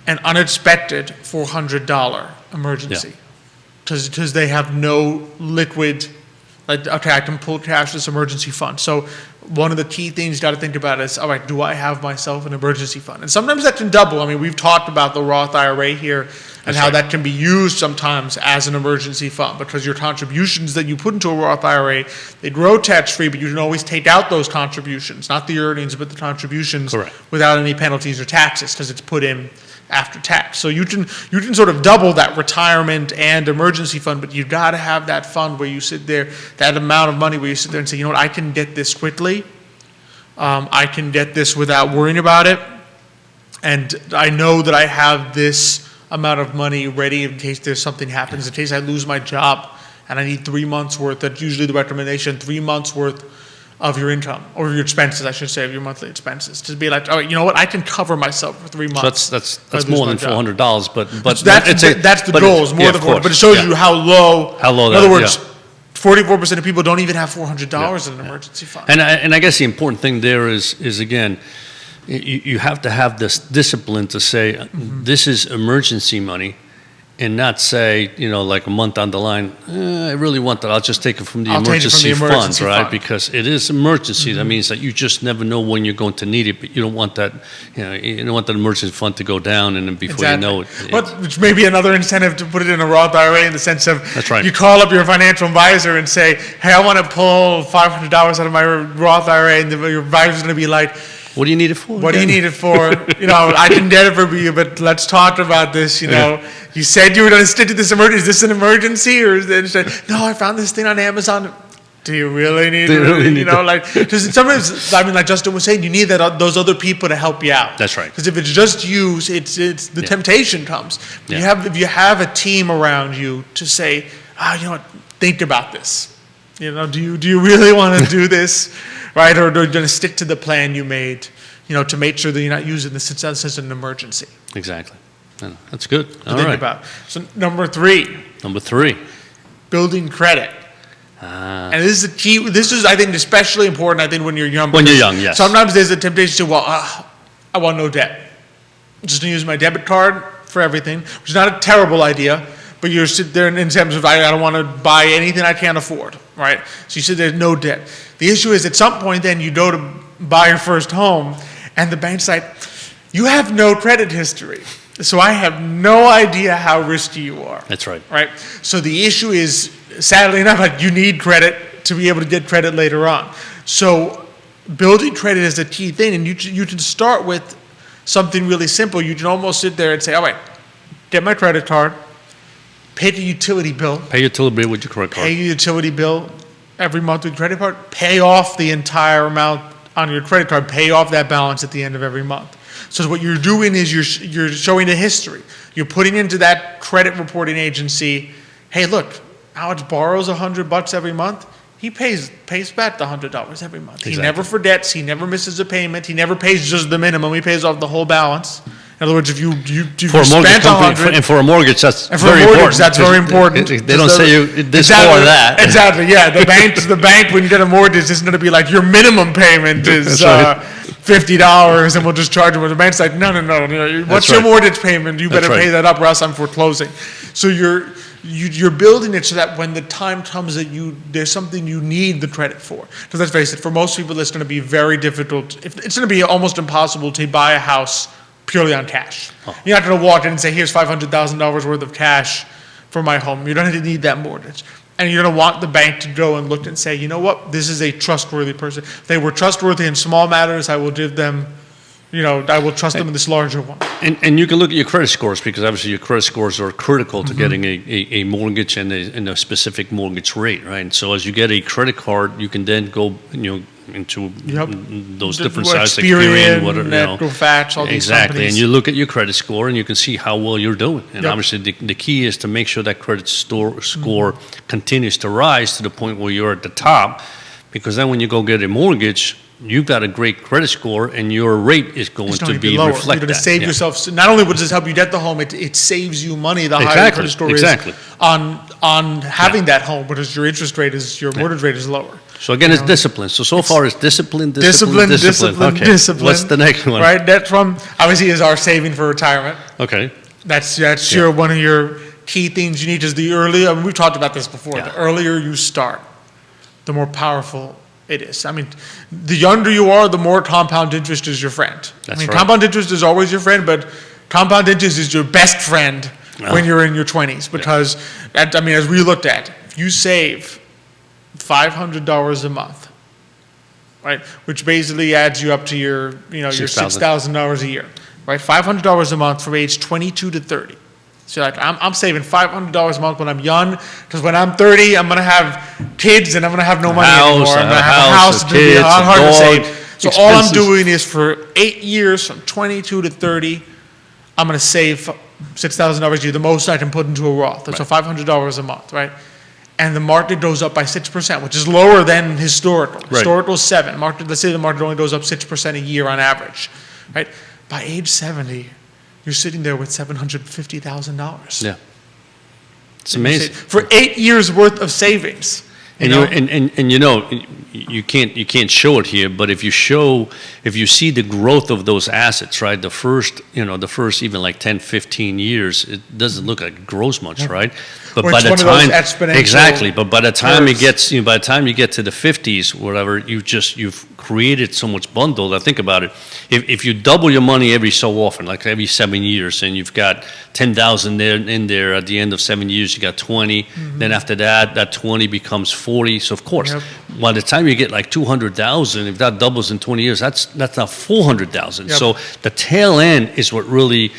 an unexpected $400 emergency because they have no liquid. Like, okay, I can pull cash this emergency fund. So one of the key things you got to think about is, all right, do I have myself an emergency fund? And sometimes that can double. We've talked about the Roth IRA here and how that can be used sometimes as an emergency fund because your contributions that you put into a Roth IRA, they grow tax-free, but you can always take out those contributions, not the earnings, but the contributions without any penalties or taxes because it's put in after tax. So you can sort of double that retirement and emergency fund, but you've got to have that fund where you sit there, that amount of money where you sit there and say, you know what, I can get this quickly. I can get this without worrying about it. And I know that I have this amount of money ready in case there's something happens, in case I lose my job and I need 3 months worth. That's usually the recommendation, 3 months worth of your income, or your expenses, I should say, of your monthly expenses, to be like, oh, you know what, I can cover myself for 3 months. So that's more than $400, but that's the goal, is more than $400, but it shows you how low. In other words, 44% of people don't even have $400 in an emergency fund. And I guess the important thing there is again, you have to have this discipline to say, this is emergency money, and not say, like a month down the line, I really want that. I'll just take it from the emergency fund, right? Because it is emergency. That means that you just never know when you're going to need it, but you don't want that, you don't want that emergency fund to go down, and then before you know it. Which may be another incentive to put it in a Roth IRA, in the sense of, that's right. You call up your financial advisor and say, hey, I want to pull $500 out of my Roth IRA, and your advisor's going to be like, what do you need it for? What do you need it for? I can get it for you, but let's talk about this. You said you were going to stick to this emergency. Is this an emergency, or is it? No, I found this thing on Amazon. Do you really need it? Because sometimes, like Justin was saying, you need those other people to help you out. That's right. Because if it's just you, it's the temptation comes. If you have a team around you to say, think about this. Do you really want to do this? Right, or are you going to stick to the plan you made, to make sure that you're not using this as an emergency? Exactly. That's good. All right. About. So number three, building credit. And this is the key. This is, I think, especially important. I think when you're young. When you're young, yes. Sometimes there's a temptation to, I want no debt. I'm just going to use my debit card for everything, which is not a terrible idea. But you're sitting there in terms of, I don't want to buy anything I can't afford, right? So you sit there's no debt. The issue is, at some point then you go to buy your first home, and the bank's like, you have no credit history, so I have no idea how risky you are. That's right. Right? So the issue is, sadly enough, you need credit to be able to get credit later on. So building credit is a key thing, and you can start with something really simple. You can almost sit there and say, all right, get my credit card, pay the utility bill. Pay your utility bill with your credit card. Pay your utility bill every month with credit card. Pay off the entire amount on your credit card. Pay off that balance at the end of every month. So what you're doing is you're showing a history. You're putting into that credit reporting agency, hey, look, Alex borrows $100 every month. He pays back the $100 every month. Exactly. He never forgets. He never misses a payment. He never pays just the minimum. He pays off the whole balance. In other words, if you for a mortgage company, and for a mortgage, that's very important. That's very important. They don't say you this or that. Exactly. Yeah. The bank, when you get a mortgage, isn't going to be like, your minimum payment is $50, and we'll just charge you. But the bank's like, no. What's your mortgage payment? You better pay that up, or else I'm foreclosing. So you're building it so that when the time comes that there's something you need the credit for. Because let's face it, for most people, it's going to be very difficult. It's going to be almost impossible to buy a house purely on cash. You're not going to walk in and say, here's $500,000 worth of cash for my home. You don't need that mortgage. And you're going to want the bank to go and look and say, you know what, this is a trustworthy person. If they were trustworthy in small matters, I will give them, I will trust them in this larger one. And you can look at your credit scores, because obviously your credit scores are critical to getting a mortgage and a specific mortgage rate, right? And so as you get a credit card, you can then go, into those different sizes, Experian, Equifax, all these exactly, companies. And you look at your credit score, and you can see how well you're doing. And obviously, the key is to make sure that credit score continues to rise to the point where you're at the top, because then when you go get a mortgage, you've got a great credit score, and your rate is going to be lower. reflect You're going to that. save yourself. Not only would this help you get the home, it saves you money. The higher credit score is on having that home, because your interest rate your mortgage rate is lower. So again, it's discipline. So far it's discipline. Okay. Discipline. What's the next one? Right. That's obviously is our saving for retirement. Okay. That's one of your key things you need. Is the earlier, we've talked about this before. The earlier you start, the more powerful it is. I mean, the younger you are, the more compound interest is your friend. Compound interest is always your friend, but compound interest is your best friend when you're in your 20s, because as we looked at, if you save $500 a month, right, which basically adds you up to your $6,000 a year, right? $500 a month from age 22 to 30. So I'm saving $500 a month when I'm young, because when I'm 30, I'm going to have kids and I'm going to have no money anymore. I'm going to have a house, to be hard to save. So all I'm doing is for 8 years, from 22 to 30, I'm going to save $6,000 a year, the most I can put into a Roth. So $500 a month, right? And the market goes up by 6%, which is lower than historical. Right. Historical is 7. Let's say the market only goes up 6% a year on average, right? By age 70, you're sitting there with $750,000. Yeah. It's amazing. For 8 years worth of savings. And you can't show it here, but if you see the growth of those assets, right? The first even like 10, 15 years, it doesn't look like it grows much, right? But by the time exactly, but by the time it gets, by the time you get to the 50s, whatever, you've created so much bundle. Now think about it. If you double your money every so often, like every 7 years, and you've got 10,000 in there at the end of 7 years, you got 20. Mm-hmm. Then after that 20 becomes 40. So of course, by the time you get like 200,000, if that doubles in 20 years, that's now 400,000. Yep. So the tail end is what really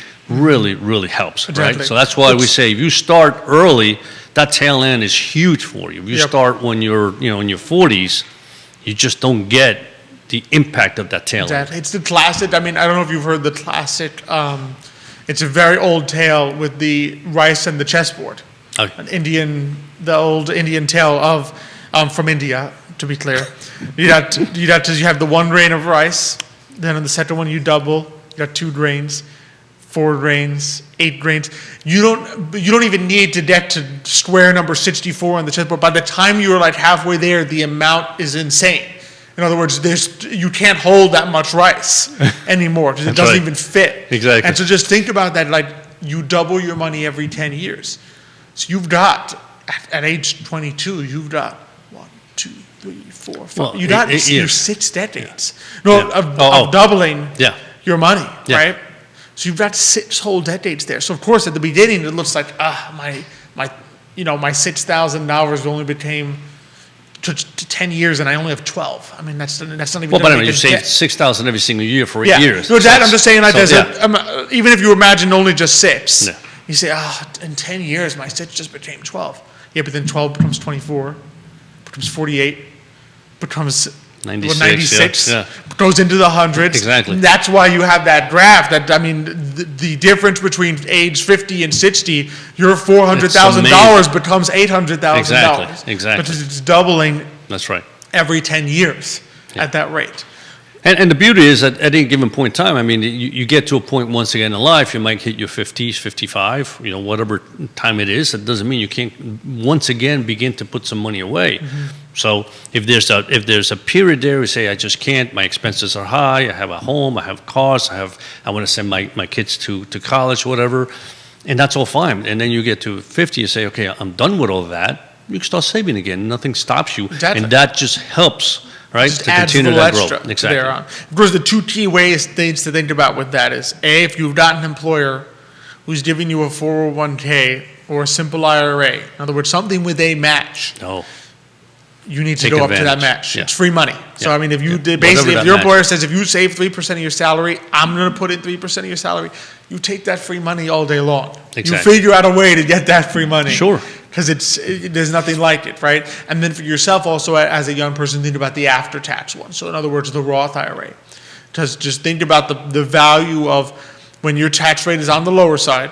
helps, right? So that's why we say if you start early, that tail end is huge for you. If you start when you're in your 40s, you just don't get the impact of that tail end. It's the classic. I mean, I don't know if you've heard the classic. It's a very old tale with the rice and the chessboard. The old Indian tale of from India. To be clear, you have the 1 grain of rice. Then on the second one you double. You got 2 grains. 4 grains, 8 grains. You don't even need to get to square number 64 on the chessboard. By the time you're like halfway there, the amount is insane. In other words, you can't hold that much rice anymore because it doesn't even fit. Exactly. And so just think about that, like you double your money every 10 years. So you've got, at age 22, you've got 1, 2, 3, 4, 5. You got your 6 decades of doubling your money, right? So you've got 6 whole decades there. So of course, at the beginning, it looks like my $6,000 only became to 10 years, and I only have 12. I mean, that's not even. Well, but I mean, you save $6,000 every single year for 8 years. No, I'm just saying, even if you imagine only just 6, you say, in 10 years, my 6 just became 12. Yeah, but then 12 becomes 24, becomes 48, becomes 96 goes into the hundreds. Exactly. And that's why you have that graph. The difference between age 50 and 60, your $400,000 becomes $800,000. Exactly. Because it's doubling. That's right. Every 10 years at that rate. And the beauty is that at any given point in time, I mean, you get to a point once again in life, you might hit your 50s, 55, whatever time it is. That doesn't mean you can't once again begin to put some money away. Mm-hmm. So if there's a period there, we say, I just can't, my expenses are high, I have a home, I have cars, I want to send my kids to college, whatever, and that's all fine. And then you get to 50, you say, okay, I'm done with all of that. You can start saving again. Nothing stops you. Exactly. And that just helps. Right, just to continue that growth. Exactly. Thereon. Of course, the 2 key things to think about with that is, A, if you've got an employer who's giving you a 401k or a simple IRA, in other words, something with a match, you need to go up to that match. Yeah. It's free money. So, I mean, if you basically, if your employer says, if you save 3% of your salary, I'm going to put in 3% of your salary, you take that free money all day long. Exactly. You figure out a way to get that free money. Sure. Because there's nothing like it, right? And then for yourself also, as a young person, think about the after-tax one. So in other words, the Roth IRA. Because just think about the value of when your tax rate is on the lower side,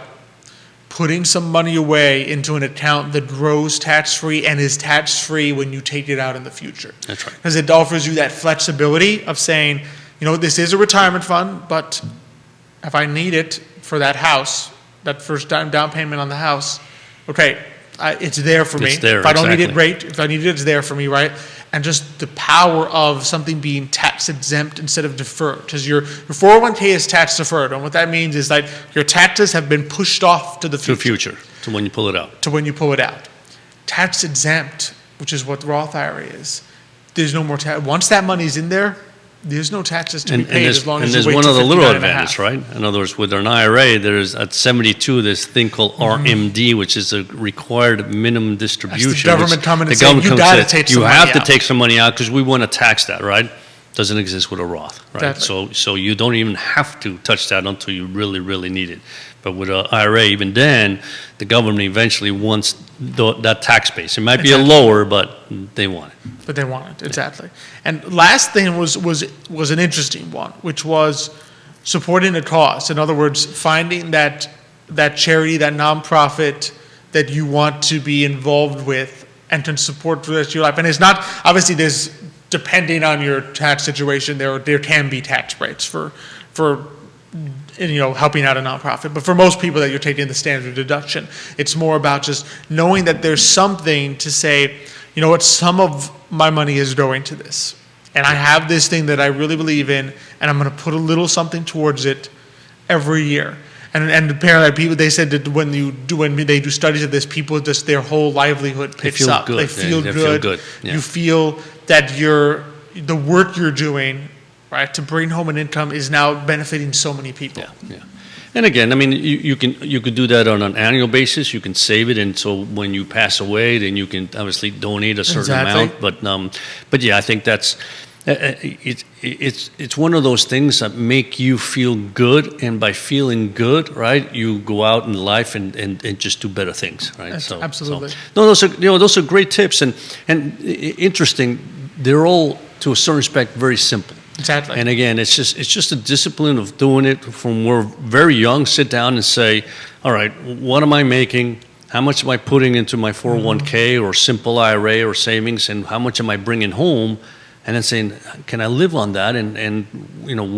putting some money away into an account that grows tax-free and is tax-free when you take it out in the future. That's right. Because it offers you that flexibility of saying, this is a retirement fund, but if I need it for that house, that first down payment on the house, okay, it's there for me. It's there, if I don't need it, great. If I need it, it's there for me, right? And just the power of something being tax exempt instead of deferred. Because your 401k is tax deferred. And what that means is that your taxes have been pushed off to the future. To when you pull it out. Tax exempt, which is what the Roth IRA is, there's no more tax. Once that money's in there, there's no taxes to be paid as long as you wait. And there's one other little advantage, right? In other words, with an IRA, there's at 72 this thing called RMD, which is a required minimum distribution. That's the government coming and saying, you got to take some money out. You have to take some money out because we want to tax that, right? Doesn't exist with a Roth, right? Exactly. So you don't even have to touch that until you really, really need it. But with an IRA, even then, the government eventually wants that tax base. It might be a lower, but they want it. But they want it, exactly. And last thing was an interesting one, which was supporting a cause. In other words, finding that that charity, that nonprofit that you want to be involved with and to support for the rest of your life. And it's not, obviously there's, depending on your tax situation, there can be tax breaks for helping out a nonprofit. But for most people that you're taking the standard deduction, it's more about just knowing that there's something to say, you know what, some of my money is going to this. And I have this thing that I really believe in, and I'm going to put a little something towards it every year. And apparently, people, they said that when they do studies of this, people just, their whole livelihood picks up. Good. They feel They good. feel good. Yeah. You feel that the work you're doing, right, to bring home an income is now benefiting so many people. Yeah. And again, I mean, you could do that on an annual basis. You can save it, and so when you pass away, then you can obviously donate a certain amount. But yeah, I think that's it's one of those things that make you feel good, and by feeling good, right, you go out in life and just do better things, right? Absolutely. No, those are great tips, and interesting. They're all, to a certain respect, very simple. Exactly. And again, it's just a discipline of doing it from we're very young. Sit down and say, all right, what am I making? How much am I putting into my 401k or simple IRA or savings, and how much am I bringing home? And then saying, can I live on that? And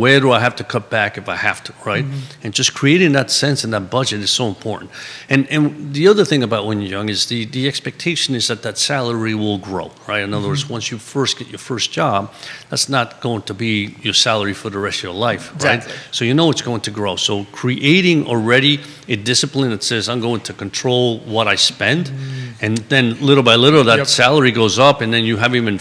where do I have to cut back if I have to, right? Mm-hmm. And just creating that sense and that budget is so important. And the other thing about when you're young is the expectation is that salary will grow, right? In other words, once you first get your first job, that's not going to be your salary for the rest of your life, exactly. Right? So you know it's going to grow. So creating already a discipline that says, I'm going to control what I spend, and then little by little that salary goes up, and then you haven't even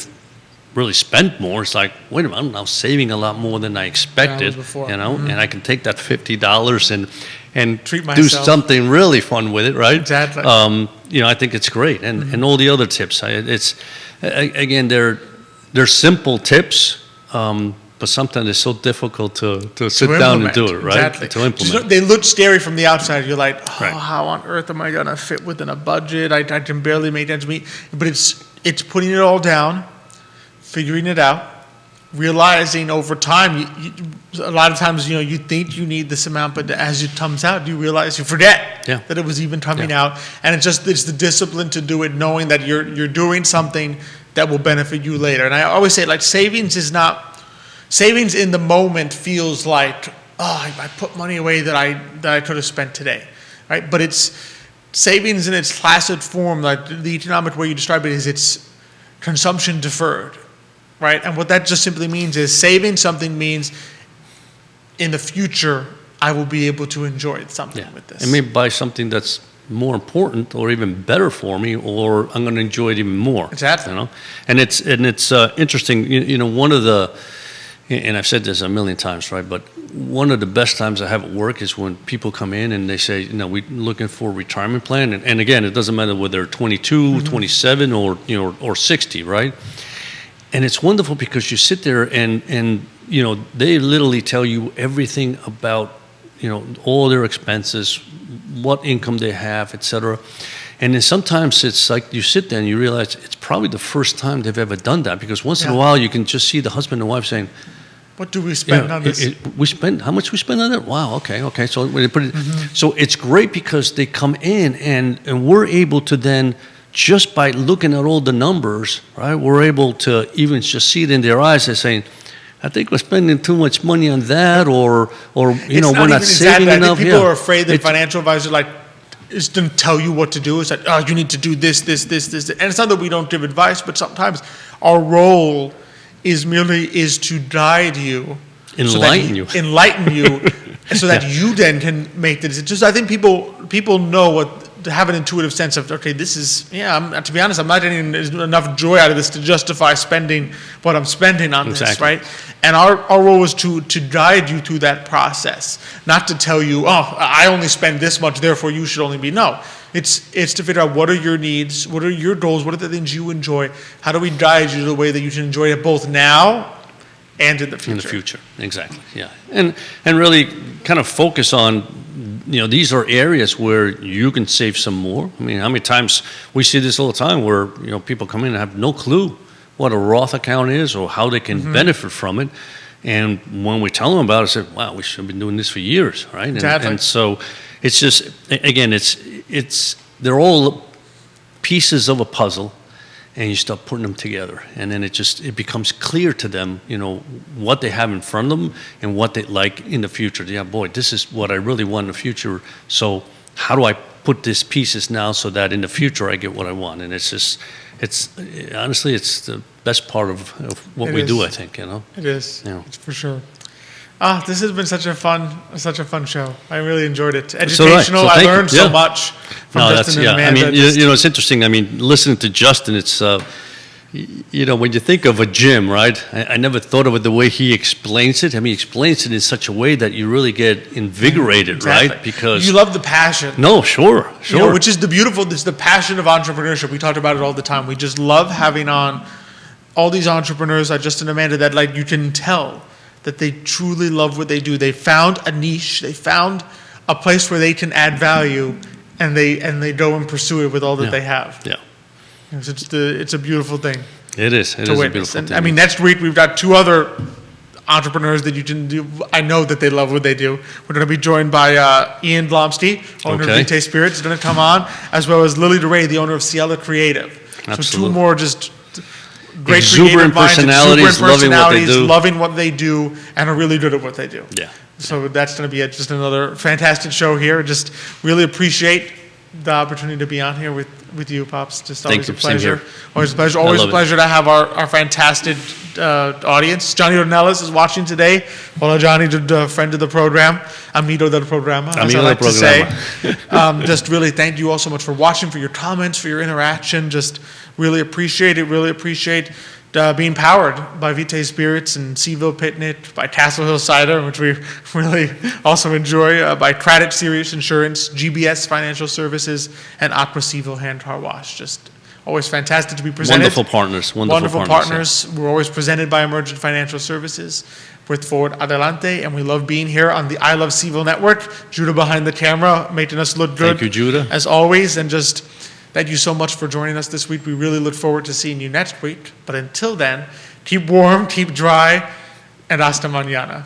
really spent more. It's like, wait a minute, I'm now saving a lot more than I expected, and I can take that $50 and do something really fun with it, right? Exactly. I think it's great, and all the other tips. Again, they're simple tips, but sometimes it's so difficult to sit down and do it, right? Exactly. To implement. They look scary from the outside. You're like, right. How on earth am I going to fit within a budget? I can barely make ends meet. But it's putting it all down, figuring it out, realizing over time, a lot of times, you think you need this amount, but as it comes out, you realize, you forget that it was even coming out. And it's the discipline to do it, knowing that you're doing something that will benefit you later. And I always say, like, savings in the moment feels like, I put money away that I could have spent today, right? But it's savings in its classic form, like the economic way you describe it is it's consumption deferred. Right, and what that just simply means is saving something means in the future I will be able to enjoy something with this. And maybe buy something that's more important or even better for me, or I'm going to enjoy it even more. Exactly. And it's interesting. One of the, and I've said this a million times, right? But one of the best times I have at work is when people come in and they say, we're looking for a retirement plan, and again, it doesn't matter whether they're 22, 27, or 60, right? And it's wonderful because you sit there and they literally tell you everything about, all their expenses, what income they have, et cetera. And then sometimes it's like you sit there and you realize it's probably the first time they've ever done that, because once in a while you can just see the husband and wife saying, what do we spend on this? How much we spend on it? Wow, okay. So when they put it, so it's great because they come in and we're able to then, just by looking at all the numbers, right, we're able to even just see it in their eyes. They're saying, I think we're spending too much money on that, or we're not saving enough. People are afraid that financial advisors is going to tell you what to do. It's like, you need to do this. And it's not that we don't give advice, but sometimes our role is to guide you. Enlighten you. So that you then can make the decisions. I think people know to have an intuitive sense of, okay, this is, to be honest, I'm not getting enough joy out of this to justify spending what I'm spending on this, right? And our role is to guide you through that process, not to tell you, I only spend this much, therefore you should only be. No, it's to figure out what are your needs, what are your goals, what are the things you enjoy, how do we guide you to the way that you can enjoy it both now and in the future. In the future, exactly, yeah. And really kind of focus on, these are areas where you can save some more. I mean, how many times we see this all the time where, people come in and have no clue what a Roth account is or how they can benefit from it. And when we tell them about it, I said, wow, we should have been doing this for years, right? Exactly. And so it's just, again, they're all pieces of a puzzle, and you start putting them together. And then it becomes clear to them, what they have in front of them and what they like in the future. Yeah, boy, this is what I really want in the future. So how do I put these pieces now so that in the future I get what I want? And honestly, it's the best part of what we do, I think, It is. Yeah. It's for sure. This has been such a fun show. I really enjoyed it. Educational. So I learned so much from Justin and Amanda. It's interesting. I mean, listening to Justin, it's when you think of a gym, right? I never thought of it the way he explains it. I mean, he explains it in such a way that you really get invigorated, exactly. right? Because you love the passion. No, sure. Which is it's the passion of entrepreneurship. We talked about it all the time. We just love having on all these entrepreneurs like Justin and Amanda that you can tell that they truly love what they do. They found a niche. They found a place where they can add value, and they go and pursue it with all that they have. Yeah. It's a beautiful thing. It is. It is a beautiful thing. I mean, next week we've got two other entrepreneurs that you can do. I know that they love what they do. We're going to be joined by Ian Blomsty, owner of Vitae Spirits, is going to come on, as well as Lily DeRay, the owner of Ciela Creative. Absolutely. So two more just great exuberant personalities, loving what they do, and are really good at what they do. Yeah. So that's going to be just another fantastic show here. Just really appreciate the opportunity to be on here with you, Pops. Just always a pleasure. Always a pleasure. Always a pleasure to have our fantastic audience. Johnny Ornelas is watching today. Hola, Johnny, a friend of the program. Amigo del programa, as I like to say. Just really thank you all so much for watching, for your comments, for your interaction. Just really appreciate it. Really appreciate being powered by Vitae Spirits and CVille Pitnit, by Castle Hill Cider, which we really also enjoy, by Craddock Serious Insurance, GBS Financial Services, and Aqua CVille Hand Car Wash. Just always fantastic to be presented. Wonderful partners. Wonderful partners. Yeah. We're always presented by Emergent Financial Services with Forward Adelante, and we love being here on the I Love CVille Network. Judah behind the camera, making us look good. Thank you, Judah. As always, and just thank you so much for joining us this week. We really look forward to seeing you next week. But until then, keep warm, keep dry, and hasta mañana.